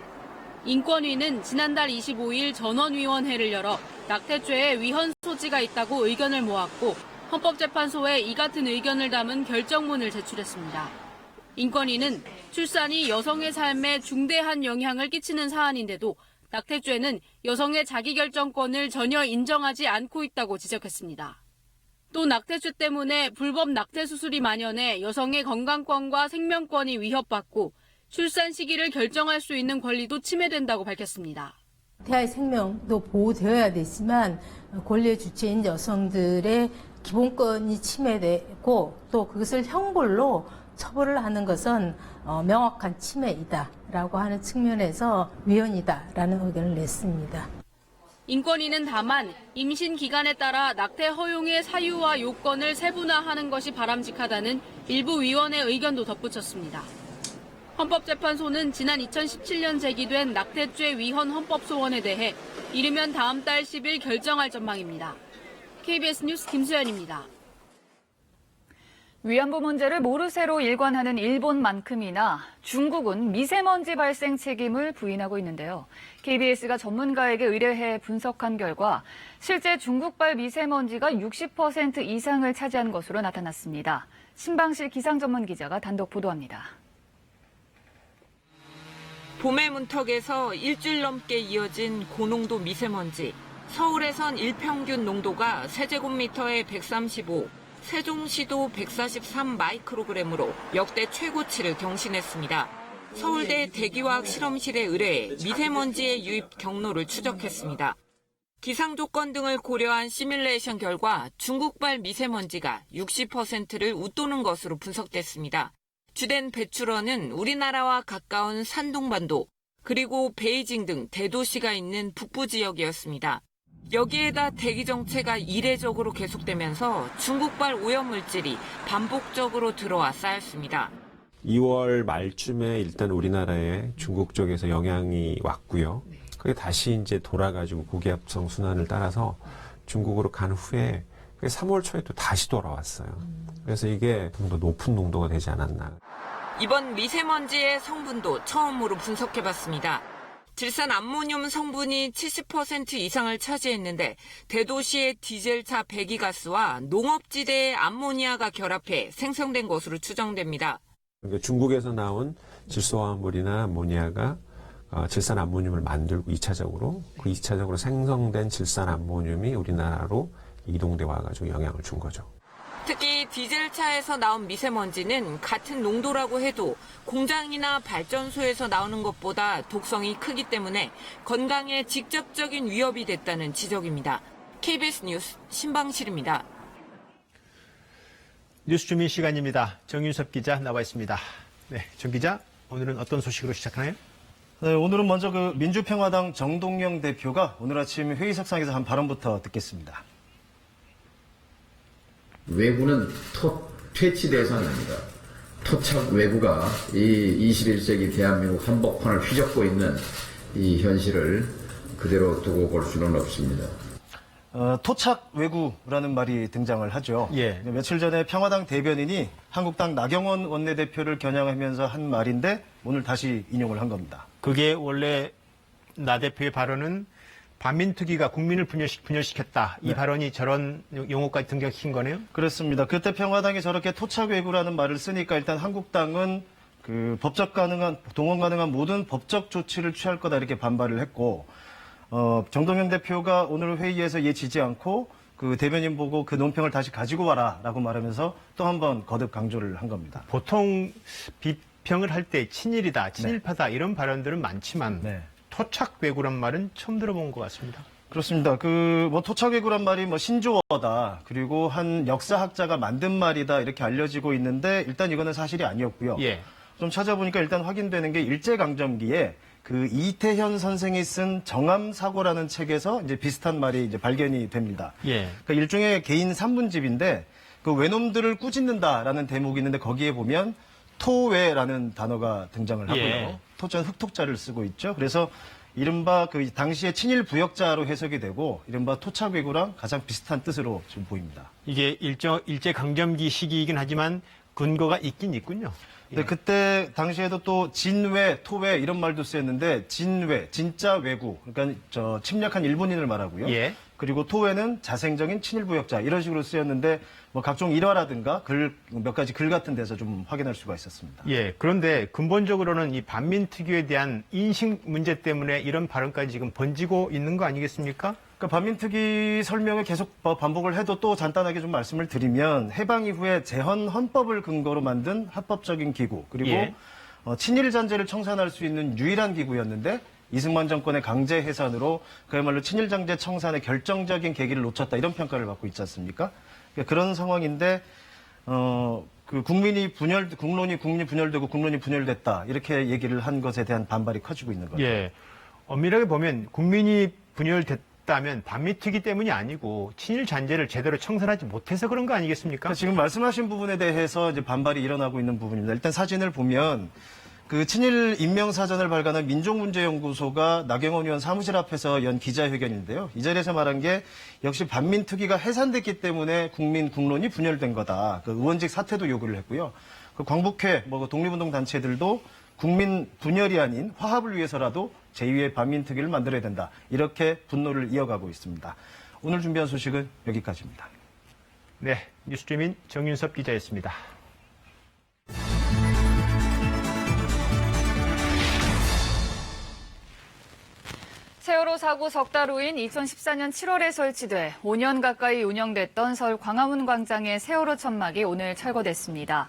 인권위는 지난달 25일 전원위원회를 열어 낙태죄에 위헌 소지가 있다고 의견을 모았고 헌법재판소에 이 같은 의견을 담은 결정문을 제출했습니다. 인권위는 출산이 여성의 삶에 중대한 영향을 끼치는 사안인데도 낙태죄는 여성의 자기결정권을 전혀 인정하지 않고 있다고 지적했습니다. 또 낙태죄 때문에 불법 낙태 수술이 만연해 여성의 건강권과 생명권이 위협받고 출산 시기를 결정할 수 있는 권리도 침해된다고 밝혔습니다. 태아의 생명도 보호되어야 되지만 권리의 주체인 여성들의 기본권이 침해되고 또 그것을 형벌로 처벌을 하는 것은 명확한 침해이다라고 하는 측면에서 위헌이다라는 의견을 냈습니다. 인권위는 다만 임신 기간에 따라 낙태 허용의 사유와 요건을 세분화하는 것이 바람직하다는 일부 위원의 의견도 덧붙였습니다. 헌법재판소는 지난 2017년 제기된 낙태죄 위헌 헌법소원에 대해 이르면 다음 달 10일 결정할 전망입니다. KBS 뉴스 김수연입니다. 위안부 문제를 모르쇠로 일관하는 일본만큼이나 중국은 미세먼지 발생 책임을 부인하고 있는데요. KBS가 전문가에게 의뢰해 분석한 결과 실제 중국발 미세먼지가 60% 이상을 차지한 것으로 나타났습니다. 신방실 기상전문기자가 단독 보도합니다. 봄의 문턱에서 일주일 넘게 이어진 고농도 미세먼지. 서울에선 일평균 농도가 세제곱미터에 135, 세종시도 143 마이크로그램으로 역대 최고치를 경신했습니다. 서울대 대기화학 실험실에 의뢰해 미세먼지의 유입 경로를 추적했습니다. 기상 조건 등을 고려한 시뮬레이션 결과 중국발 미세먼지가 60%를 웃도는 것으로 분석됐습니다. 주된 배출원은 우리나라와 가까운 산둥반도, 그리고 베이징 등 대도시가 있는 북부 지역이었습니다. 여기에다 대기 정체가 이례적으로 계속되면서 중국발 오염물질이 반복적으로 들어와 쌓였습니다. 2월 말쯤에 일단 우리나라에 중국 쪽에서 영향이 왔고요. 그게 다시 이제 돌아가지고 고기압성 순환을 따라서 중국으로 간 후에 3월 초에 또 다시 돌아왔어요. 그래서 이게 좀 더 높은 농도가 되지 않았나. 이번 미세먼지의 성분도 처음으로 분석해봤습니다. 질산 암모늄 성분이 70% 이상을 차지했는데 대도시의 디젤차 배기가스와 농업지대의 암모니아가 결합해 생성된 것으로 추정됩니다. 그러니까 중국에서 나온 질소화합물이나 아모니아가 질산 암모늄을 만들고 2차적으로 그 2차적으로 생성된 질산 암모늄이 우리나라로 이동돼 와가지고 영향을 준 거죠. 특히 디젤차에서 나온 미세먼지는 같은 농도라고 해도 공장이나 발전소에서 나오는 것보다 독성이 크기 때문에 건강에 직접적인 위협이 됐다는 지적입니다. KBS 뉴스 신방실입니다. 뉴스 주민 시간입니다. 정윤섭 기자 나와 있습니다. 네, 정 기자, 오늘은 어떤 소식으로 시작하나요? 네, 오늘은 먼저 민주평화당 정동영 대표가 오늘 아침 회의석상에서 한 발언부터 듣겠습니다. 외구는 퇴치 대상입니다. 토착 외구가 이 21세기 대한민국 한복판을 휘젓고 있는 이 현실을 그대로 두고 볼 수는 없습니다. 토착 외구라는 말이 등장을 하죠. 예. 며칠 전에 평화당 대변인이 한국당 나경원 원내대표를 겨냥하면서 한 말인데 오늘 다시 인용을 한 겁니다. 그게 원래 나 대표의 발언은 반민특위가 국민을 분열시켰다. 이 발언이 저런 용어까지 등장시킨 거네요? 그렇습니다. 그때 평화당이 저렇게 토착 외구라는 말을 쓰니까 일단 한국당은 동원 가능한 모든 법적 조치를 취할 거다 이렇게 반발을 했고, 정동영 대표가 오늘 회의에서 지지 않고 그 대변인 보고 그 논평을 다시 가지고 와라라고 말하면서 또 한 번 거듭 강조를 한 겁니다. 보통 비평을 할 때 친일이다, 친일파다 이런 발언들은 많지만 토착 외구란 말은 처음 들어본 것 같습니다. 그렇습니다. 토착 외구란 말이 신조어다, 그리고 한 역사학자가 만든 말이다 이렇게 알려지고 있는데 일단 이거는 사실이 아니었고요. 예. 좀 찾아보니까 일단 확인되는 게 일제강점기에 이태현 선생이 쓴 정암사고라는 책에서 이제 비슷한 말이 이제 발견이 됩니다. 예. 그러니까 일종의 개인 산문집인데 외놈들을 꾸짖는다라는 대목이 있는데 거기에 보면 토외라는 단어가 등장을 하고요. 예. 토자는 흑토자를 쓰고 있죠. 그래서 이른바 당시의 친일 부역자로 해석이 되고 이른바 토착 외구랑 가장 비슷한 뜻으로 지금 보입니다. 이게 일제 강점기 시기이긴 하지만 근거가 있긴 있군요. 네, 그때 당시에도 또 진외, 토외 이런 말도 쓰였는데 진외, 진짜 외구, 그러니까 침략한 일본인을 말하고요. 예. 그리고 토외는 자생적인 친일부역자 이런 식으로 쓰였는데 각종 일화라든가 몇 가지 글 같은 데서 좀 확인할 수가 있었습니다. 예, 그런데 근본적으로는 이 반민특위에 대한 인식 문제 때문에 이런 발언까지 지금 번지고 있는 거 아니겠습니까? 반민특위 설명을 계속 반복을 해도 또 간단하게 좀 말씀을 드리면 해방 이후에 재헌 헌법을 근거로 만든 합법적인 기구, 그리고 친일 잔재를 청산할 수 있는 유일한 기구였는데 이승만 정권의 강제 해산으로 그야말로 친일 잔재 청산의 결정적인 계기를 놓쳤다 이런 평가를 받고 있지 않습니까? 그러니까 그런 상황인데 국론이 분열되고 국론이 분열됐다 이렇게 얘기를 한 것에 대한 반발이 커지고 있는 거죠. 예, 엄밀하게 보면 국민이 분열됐다 없다면 반미특위 때문이 아니고 친일 잔재를 제대로 청산하지 못해서 그런 거 아니겠습니까? 지금 말씀하신 부분에 대해서 이제 반발이 일어나고 있는 부분입니다. 일단 사진을 보면 그 친일 인명사전을 발간한 민족문제연구소가 나경원 의원 사무실 앞에서 연 기자회견인데요. 이 자리에서 말한 게 역시 반민특위가 해산됐기 때문에 국민 국론이 분열된 거다. 그 의원직 사퇴도 요구를 했고요. 그 광복회 독립운동 단체들도 국민 분열이 아닌 화합을 위해서라도 제2의 반민특위를 만들어야 된다. 이렇게 분노를 이어가고 있습니다. 오늘 준비한 소식은 여기까지입니다. 네, 뉴스트리밍 정윤섭 기자였습니다. 세월호 사고 석 달 후인 2014년 7월에 설치돼 5년 가까이 운영됐던 서울 광화문 광장의 세월호 천막이 오늘 철거됐습니다.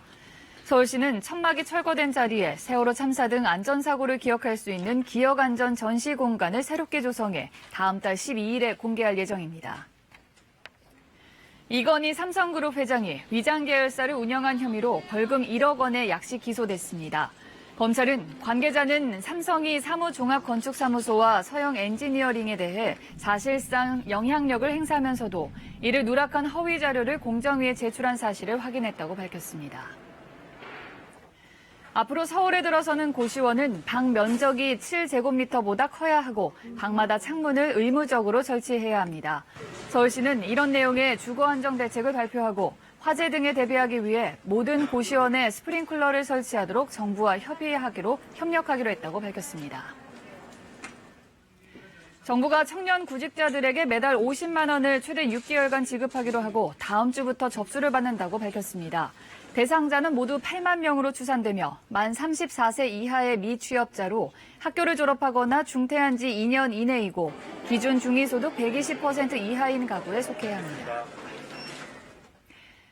서울시는 천막이 철거된 자리에 세월호 참사 등 안전사고를 기억할 수 있는 기억안전 전시 공간을 새롭게 조성해 다음 달 12일에 공개할 예정입니다. 이건희 삼성그룹 회장이 위장 계열사를 운영한 혐의로 벌금 1억 원의 약식 기소됐습니다. 검찰은 관계자는 삼성이 사무종합건축사무소와 서영 엔지니어링에 대해 사실상 영향력을 행사하면서도 이를 누락한 허위 자료를 공정위에 제출한 사실을 확인했다고 밝혔습니다. 앞으로 서울에 들어서는 고시원은 방 면적이 7제곱미터보다 커야 하고 방마다 창문을 의무적으로 설치해야 합니다. 서울시는 이런 내용의 주거안정 대책을 발표하고 화재 등에 대비하기 위해 모든 고시원에 스프링클러를 설치하도록 정부와 협력하기로 했다고 밝혔습니다. 정부가 청년 구직자들에게 매달 50만 원을 최대 6개월간 지급하기로 하고 다음 주부터 접수를 받는다고 밝혔습니다. 대상자는 모두 8만 명으로 추산되며 만 34세 이하의 미취업자로 학교를 졸업하거나 중퇴한 지 2년 이내이고 기준 중위소득 120% 이하인 가구에 속해야 합니다.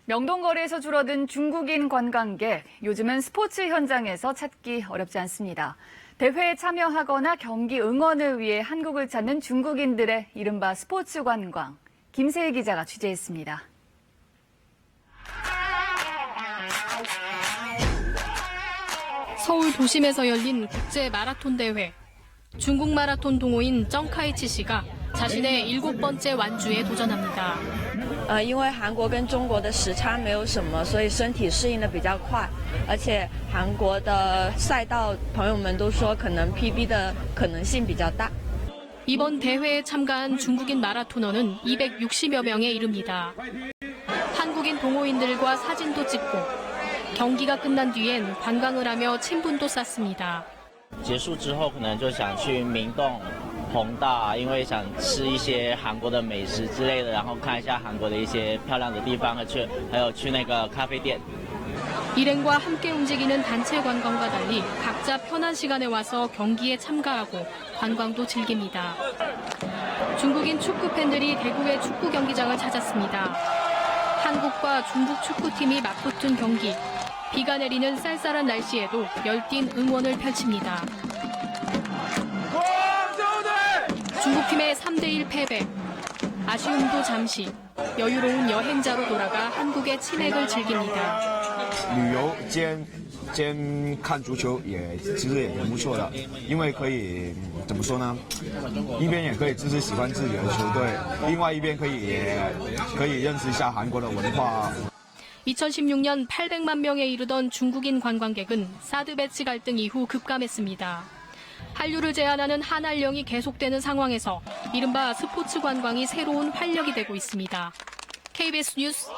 명동거리에서 줄어든 중국인 관광객, 요즘은 스포츠 현장에서 찾기 어렵지 않습니다. 대회에 참여하거나 경기 응원을 위해 한국을 찾는 중국인들의 이른바 스포츠 관광, 김세희 기자가 취재했습니다. 서울 도심에서 열린 국제 마라톤 대회. 중국 마라톤 동호인 정카이치 씨가 자신의 7번째 완주에 도전합니다. 因为韩国跟中国的时差没有什么，所以身体适应的比较快，而且韩国的赛道朋友们都说可能 PB 的可能性比较大。 이번 대회에 참가한 중국인 마라토너는 260여 명에 이릅니다. 한국인 동호인들과 사진도 찍고 경기가 끝난 뒤엔 관광을 하며 친분도 쌓습니다. 结束之后可能就想去明洞 弘大，因为想吃一些韩国的美食之类的，然后看一下韩国的一些漂亮的地方，还有去那个咖啡店。 일행과 함께 움직이는 단체 관광과 달리 각자 편한 시간에 와서 경기에 참가하고 관광도 즐깁니다. 중국인 축구 팬들이 대구의 축구 경기장을 찾았습니다. 한국과 중국 축구팀이 맞붙은 경기. 비가 내리는 쌀쌀한 날씨에도 열띤 응원을 펼칩니다. 중국팀의 3대1 패배. 아쉬움도 잠시. 여유로운 여행자로 돌아가 한국의 치맥을 즐깁니다. 旅游兼看足球其实也挺不错的，因为可以怎么说呢？一边也可以支持喜欢自己的球队，另外一边可以认识一下韩国的文化。 2016년 800만 명에 이르던 중국인 관광객은 사드 배치 갈등 이후 급감했습니다. 한류를 제한하는 한한령이 계속되는 상황에서 이른바 스포츠 관광이 새로운 활력이 되고 있습니다. KBS 뉴스